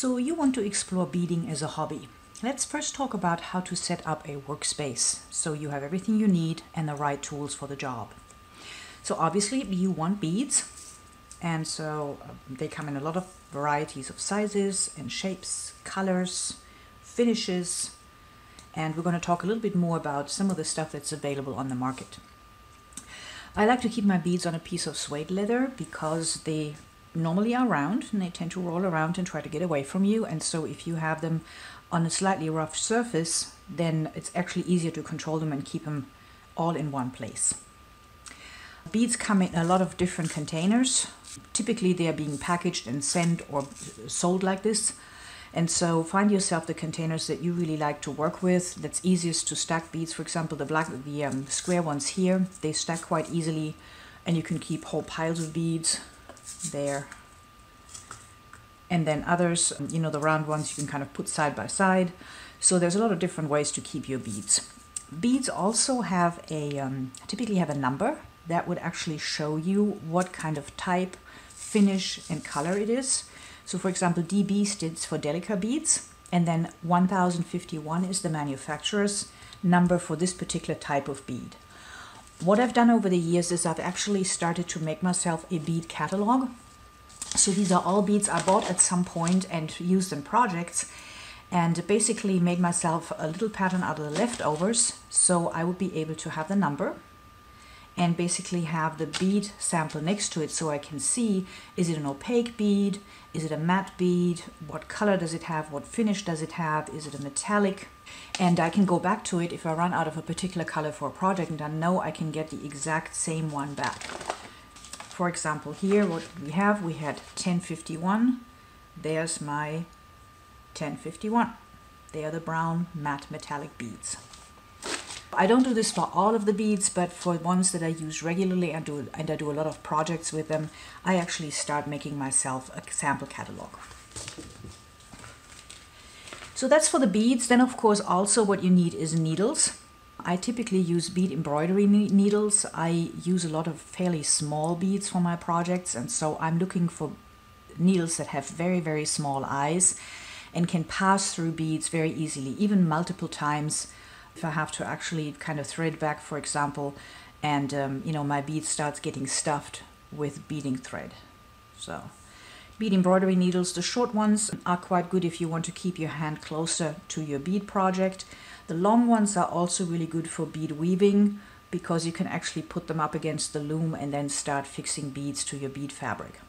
So you want to explore beading as a hobby. Let's first talk about how to set up a workspace so you have everything you need and the right tools for the job. So obviously you want beads, and so they come in a lot of varieties of sizes and shapes, colors, finishes, and we're going to talk a little bit more about some of the stuff that's available on the market. I like to keep my beads on a piece of suede leather because they normally are round and they tend to roll around and try to get away from you, and so if you have them on a slightly rough surface, then it's actually easier to control them and keep them all in one place. Beads come in a lot of different containers. Typically they are being packaged and sent or sold like this, and so find yourself the containers that you really like to work with, that's easiest to stack beads. For example, the square ones here, they stack quite easily and you can keep whole piles of beads there. And then others, the round ones, you can kind of put side by side. So there's a lot of different ways to keep your beads. Beads also have typically have a number that would actually show you what kind of type, finish, and color it is. So for example, DB stands for Delica beads, and then 1051 is the manufacturer's number for this particular type of bead. What I've done over the years is I've actually started to make myself a bead catalog. So these are all beads I bought at some point and used in projects, and basically made myself a little pattern out of the leftovers so I would be able to have the number and basically have the bead sample next to it so I can see, is it an opaque bead, is it a matte bead, what color does it have, what finish does it have, is it a metallic, and I can go back to it if I run out of a particular color for a project, and I know I can get the exact same one back. For example, here what we had 1051, there's my 1051. They are the brown matte metallic beads. I don't do this for all of the beads, but for ones that I use regularly and I do a lot of projects with them, I actually start making myself a sample catalog. So that's for the beads. Then of course also what you need is needles. I typically use bead embroidery needles. I use a lot of fairly small beads for my projects, and so I'm looking for needles that have very, very small eyes and can pass through beads very easily, even multiple times. If I have to actually kind of thread back, for example, and my bead starts getting stuffed with beading thread. So bead embroidery needles, the short ones are quite good if you want to keep your hand closer to your bead project. The long ones are also really good for bead weaving because you can actually put them up against the loom and then start fixing beads to your bead fabric.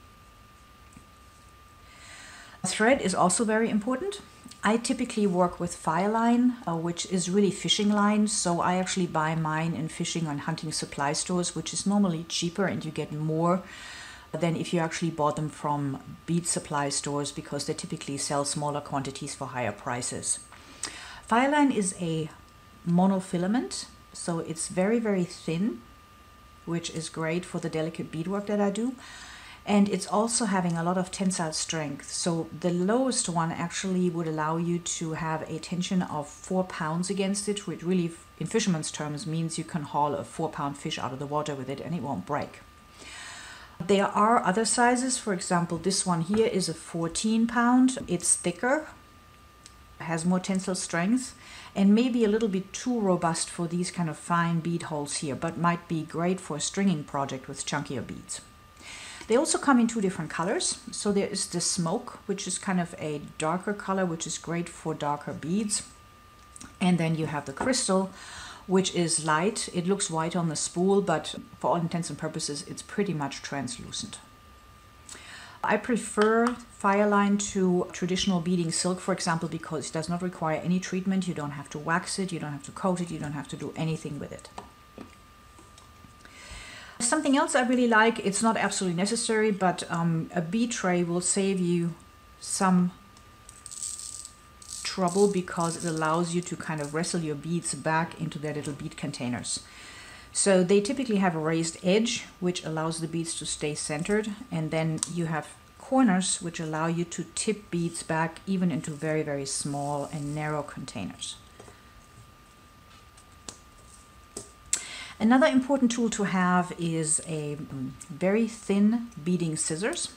Thread is also very important. I typically work with fire line, which is really fishing line, so I actually buy mine in fishing and hunting supply stores, which is normally cheaper and you get more than if you actually bought them from bead supply stores because they typically sell smaller quantities for higher prices. Fireline is a monofilament, so it's very, very thin, which is great for the delicate beadwork that I do. And it's also having a lot of tensile strength. So the lowest one actually would allow you to have a tension of 4 pounds against it, which really in fisherman's terms means you can haul a 4-pound fish out of the water with it and it won't break. There are other sizes. For example, this one here is a 14-pound. It's thicker, has more tensile strength, and maybe a little bit too robust for these kind of fine bead holes here, but might be great for a stringing project with chunkier beads. They also come in 2 different colors. So there is the smoke, which is kind of a darker color, which is great for darker beads. And then you have the crystal, which is light. It looks white on the spool, but for all intents and purposes, it's pretty much translucent. I prefer Fireline to traditional beading silk, for example, because it does not require any treatment. You don't have to wax it, you don't have to coat it, you don't have to do anything with it. Something else I really like, it's not absolutely necessary, but a bead tray will save you some trouble because it allows you to kind of wrestle your beads back into their little bead containers. So they typically have a raised edge, which allows the beads to stay centered, and then you have corners which allow you to tip beads back even into very, very small and narrow containers. Another important tool to have is a very thin beading scissors.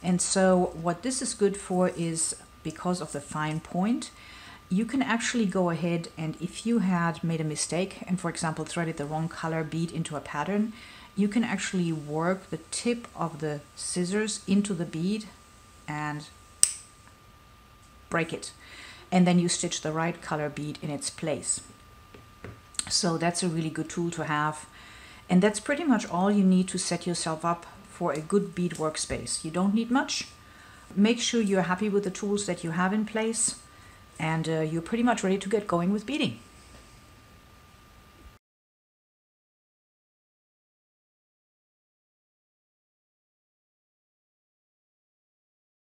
And so what this is good for is, because of the fine point, you can actually go ahead and if you had made a mistake and, for example, threaded the wrong color bead into a pattern, you can actually work the tip of the scissors into the bead and break it. And then you stitch the right color bead in its place. So that's a really good tool to have. And that's pretty much all you need to set yourself up for a good bead workspace. You don't need much. Make sure you're happy with the tools that you have in place, and you're pretty much ready to get going with beading.